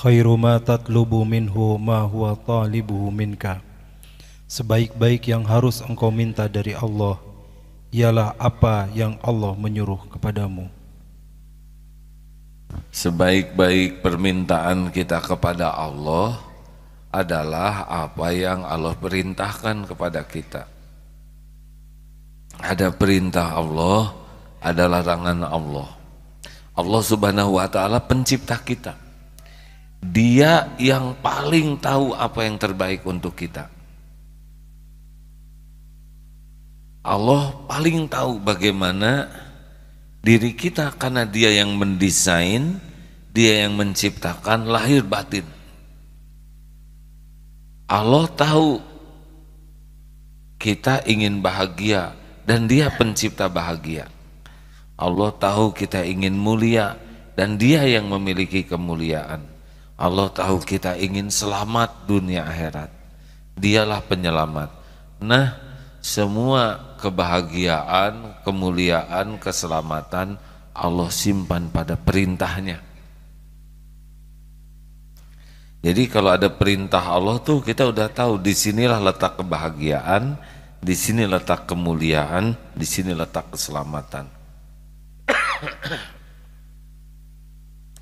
khairu ma tatlubu minhu ma huwa talibuhu minka. Sebaik-baik yang harus engkau minta dari Allah ialah apa yang Allah menyuruh kepadamu. Sebaik-baik permintaan kita kepada Allah adalah apa yang Allah perintahkan kepada kita. Ada perintah Allah, ada larangan Allah. Allah Subhanahu wa ta'ala pencipta kita. Dia yang paling tahu apa yang terbaik untuk kita. Allah paling tahu bagaimana diri kita karena Dia yang mendesain, Dia yang menciptakan lahir batin. Allah tahu kita ingin bahagia dan Dia pencipta bahagia. Allah tahu kita ingin mulia dan Dia yang memiliki kemuliaan. Allah tahu kita ingin selamat dunia akhirat. Dialah penyelamat. Nah, semua kebahagiaan, kemuliaan, keselamatan Allah simpan pada perintahnya. Jadi kalau ada perintah Allah tuh kita udah tahu di sinilah letak kebahagiaan, di sini letak kemuliaan, di sini letak keselamatan.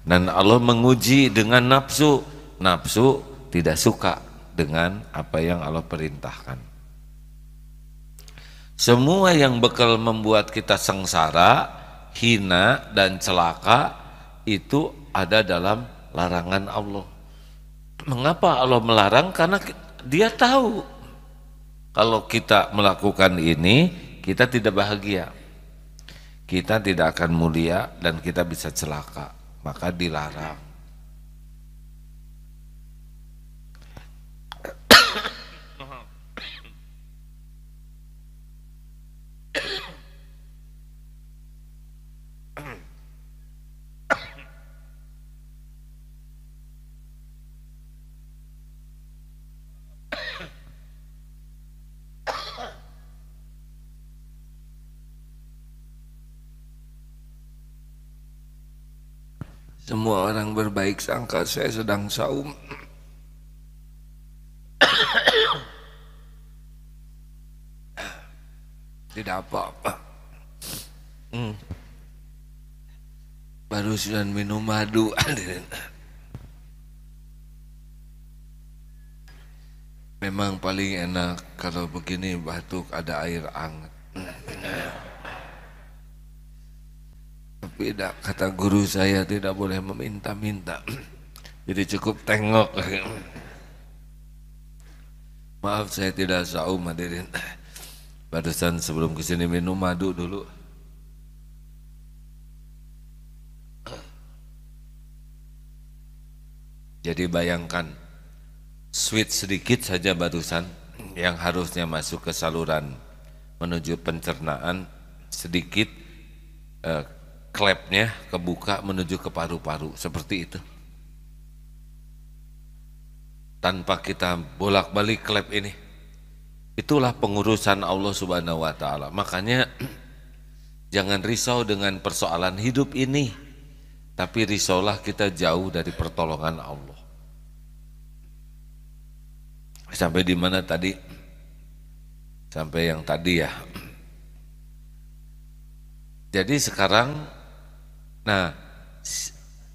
Dan Allah menguji dengan nafsu. Nafsu tidak suka dengan apa yang Allah perintahkan. Semua yang bakal membuat kita sengsara, hina dan celaka itu ada dalam larangan Allah. Mengapa Allah melarang? Karena Dia tahu kalau kita melakukan ini kita tidak bahagia, kita tidak akan mulia dan kita bisa celaka, maka dilarang. Semua orang berbaik sangka saya sedang saum. Tidak apa-apa. Baru sudah minum madu. Memang paling enak kalau begini batuk ada air hangat. Tapi kata guru saya tidak boleh meminta-minta. Jadi cukup tengok. Maaf saya tidak saum hadirin. Barusan sebelum kesini minum madu dulu. Jadi bayangkan sweet sedikit saja barusan yang harusnya masuk ke saluran menuju pencernaan sedikit klepnya kebuka menuju ke paru-paru seperti itu. Tanpa kita bolak-balik klep ini. Itulah pengurusan Allah Subhanahu wa ta'ala. Makanya jangan risau dengan persoalan hidup ini, tapi risaulah kita jauh dari pertolongan Allah. Sampai di mana tadi? Sampai yang tadi ya. Jadi sekarang, nah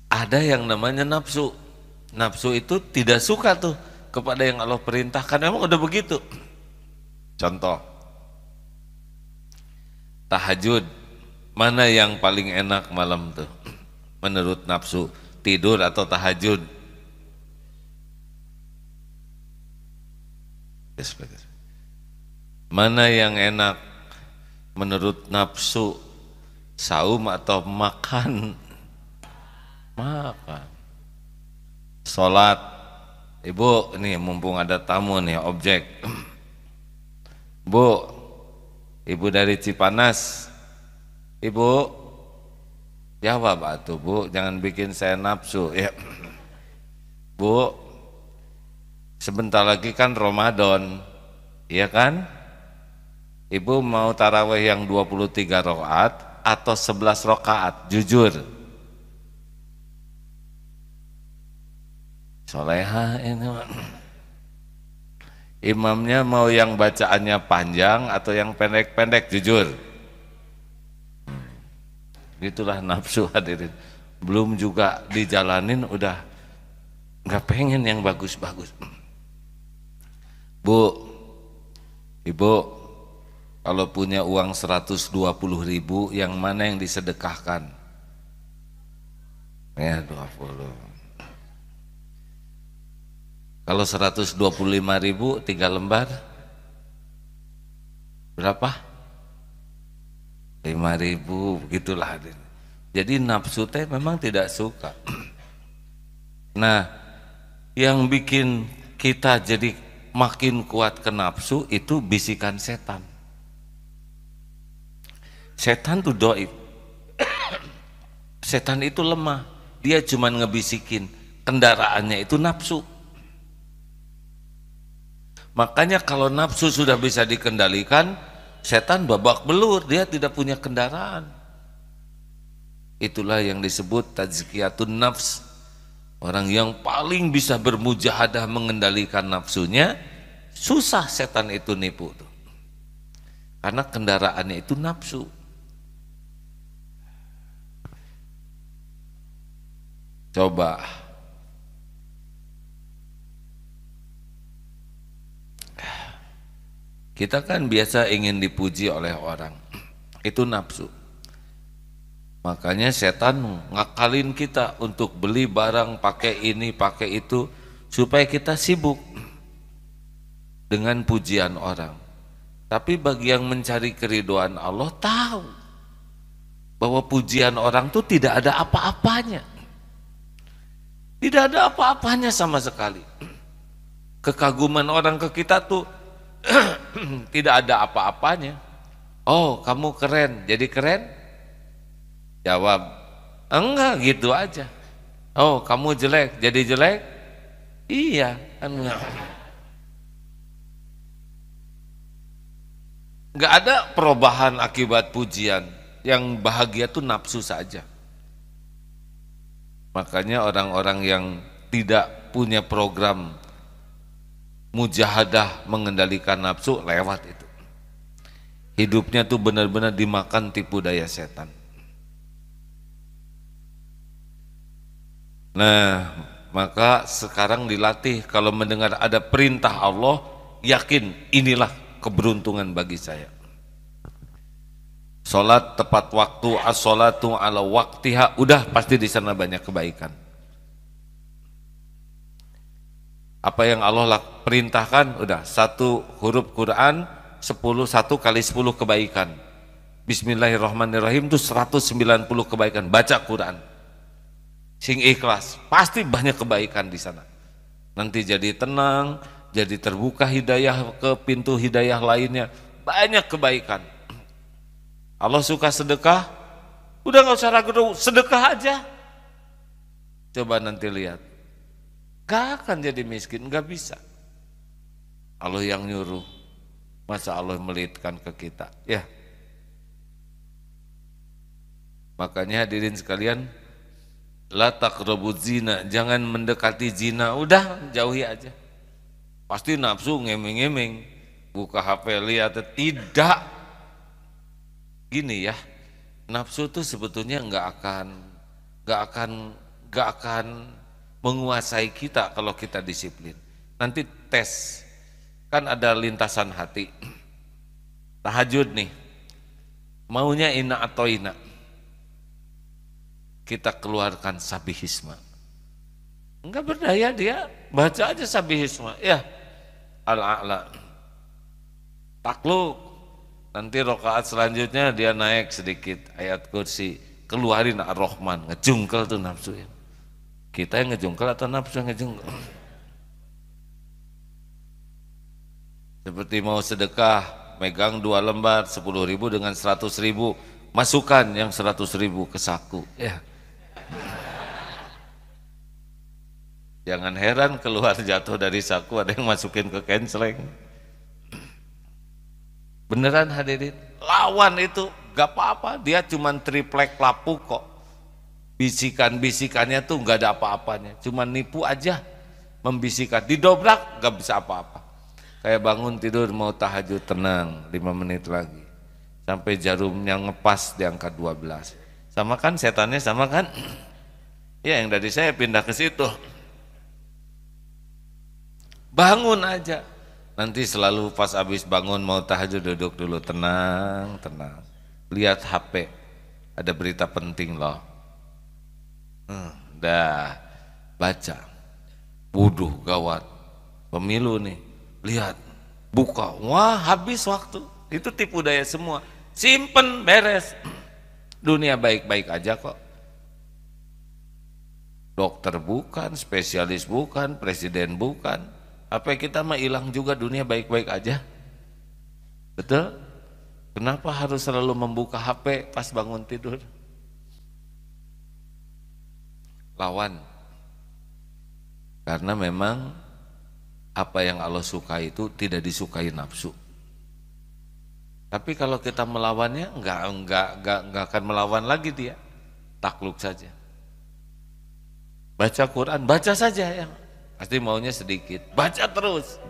ada yang namanya nafsu. Nafsu itu tidak suka tuh kepada yang Allah perintahkan. Memang udah begitu. Contoh, tahajud. Mana yang paling enak malam tuh? Menurut nafsu, tidur atau tahajud? Mana yang enak menurut nafsu, saum atau makan? Makan. Sholat. Ibu, ini mumpung ada tamu nih, objek. Bu, ibu dari Cipanas. Ibu, jawab atuh Bu, jangan bikin saya nafsu ya. Bu, sebentar lagi kan Ramadan, iya kan? Ibu mau tarawih yang 23 rakaat atau 11 rakaat? Jujur. soleha ini. Imamnya mau yang bacaannya panjang atau yang pendek-pendek, jujur. Itulah nafsu hadirin. Belum juga dijalanin udah nggak pengen yang bagus-bagus. Bu, Ibu, kalau punya uang 120.000, yang mana yang disedekahkan? Ya 20. Kalau 125.000 3 lembar berapa? 5.000, begitulah. Jadi nafsu teh memang tidak suka. Nah, yang bikin kita jadi makin kuat ke nafsu itu bisikan setan. Setan tuh doib. Setan itu lemah. Dia cuma ngebisikin, kendaraannya itu nafsu. Makanya kalau nafsu sudah bisa dikendalikan, setan babak belur, dia tidak punya kendaraan. Itulah yang disebut tazkiyatun nafs. Orang yang paling bisa bermujahadah mengendalikan nafsunya, susah setan itu nipu tuh. Karena kendaraannya itu nafsu. Coba kita kan biasa ingin dipuji oleh orang, itu nafsu. Makanya setan ngakalin kita untuk beli barang, pakai ini, pakai itu, supaya kita sibuk dengan pujian orang. Tapi bagi yang mencari keridhaan Allah tahu bahwa pujian orang itu tidak ada apa-apanya. Tidak ada apa-apanya sama sekali. Kekaguman orang ke kita tuh tidak ada apa-apanya. Oh, kamu keren, jadi keren? Jawab, enggak, gitu aja. Oh, kamu jelek, jadi jelek? Iya, enggak. Enggak ada perubahan akibat pujian. Yang bahagia tuh nafsu saja. Makanya orang-orang yang tidak punya program mujahadah mengendalikan nafsu, lewat itu. Hidupnya tuh benar-benar dimakan tipu daya setan. Nah, maka sekarang dilatih kalau mendengar ada perintah Allah, yakin inilah keberuntungan bagi saya. Salat tepat waktu, as-salatu ala waqtiha, udah pasti di sana banyak kebaikan. Apa yang Allah perintahkan, udah satu huruf Quran, 1 kali 10 kebaikan. Bismillahirrahmanirrahim itu 190 kebaikan, baca Quran. Sing ikhlas, pasti banyak kebaikan di sana. Nanti jadi tenang, jadi terbuka hidayah ke pintu hidayah lainnya, banyak kebaikan. Allah suka sedekah, udah nggak usah ragu, sedekah aja. Coba nanti lihat, gak akan jadi miskin, gak bisa. Allah yang nyuruh, masa Allah melitkan ke kita, ya. Makanya hadirin sekalian, la taqrabuz zina, jangan mendekati zina, udah jauhi aja. Pasti nafsu ngemeng-ngemeng, buka HP lihat, tidak. Gini ya, nafsu tuh sebetulnya nggak akan menguasai kita kalau kita disiplin. Nanti tes, kan ada lintasan hati. Tahajud nih, maunya ina atau ina, kita keluarkan sabihisma. Enggak berdaya dia, baca aja sabihisma, ya al-a'la. Takluk, nanti rokaat selanjutnya dia naik sedikit ayat kursi, keluarin ar-Rahman, ngejungkel tuh nafsu ya. Kita yang ngejungkel atau nafsu yang ngejungkel? Seperti mau sedekah, megang 2 lembar 10.000 dengan 100.000, masukkan yang 100.000 ke saku, ya. Jangan heran keluar jatuh dari saku, ada yang masukin ke kenceleng. Beneran hadirin, lawan itu gak apa-apa, dia cuman triplek lapuk kok. Bisikan-bisikannya tuh gak ada apa-apanya, cuman nipu aja. membisikkan, didobrak gak bisa apa-apa. Kayak bangun tidur mau tahajud, tenang 5 menit lagi, sampai jarumnya ngepas di angka 12. Sama kan setannya, sama kan? Ya yang dari saya pindah ke situ. Bangun aja. Nanti selalu pas habis bangun mau tahajud duduk dulu, tenang, tenang. Lihat HP, ada berita penting loh. Dah baca. Wuduh gawat. Pemilu nih. Lihat, buka. Wah, habis waktu. Itu tipu daya semua. Simpen, beres. Dunia baik-baik aja kok. Dokter bukan, spesialis bukan, presiden bukan. Apa kita mah hilang juga, dunia baik-baik aja. Betul? Kenapa harus selalu membuka HP pas bangun tidur? Lawan. Karena memang apa yang Allah suka itu tidak disukai nafsu. Tapi kalau kita melawannya, enggak akan melawan lagi dia. Takluk saja. Baca Quran, baca saja ya. Pasti maunya sedikit, baca terus.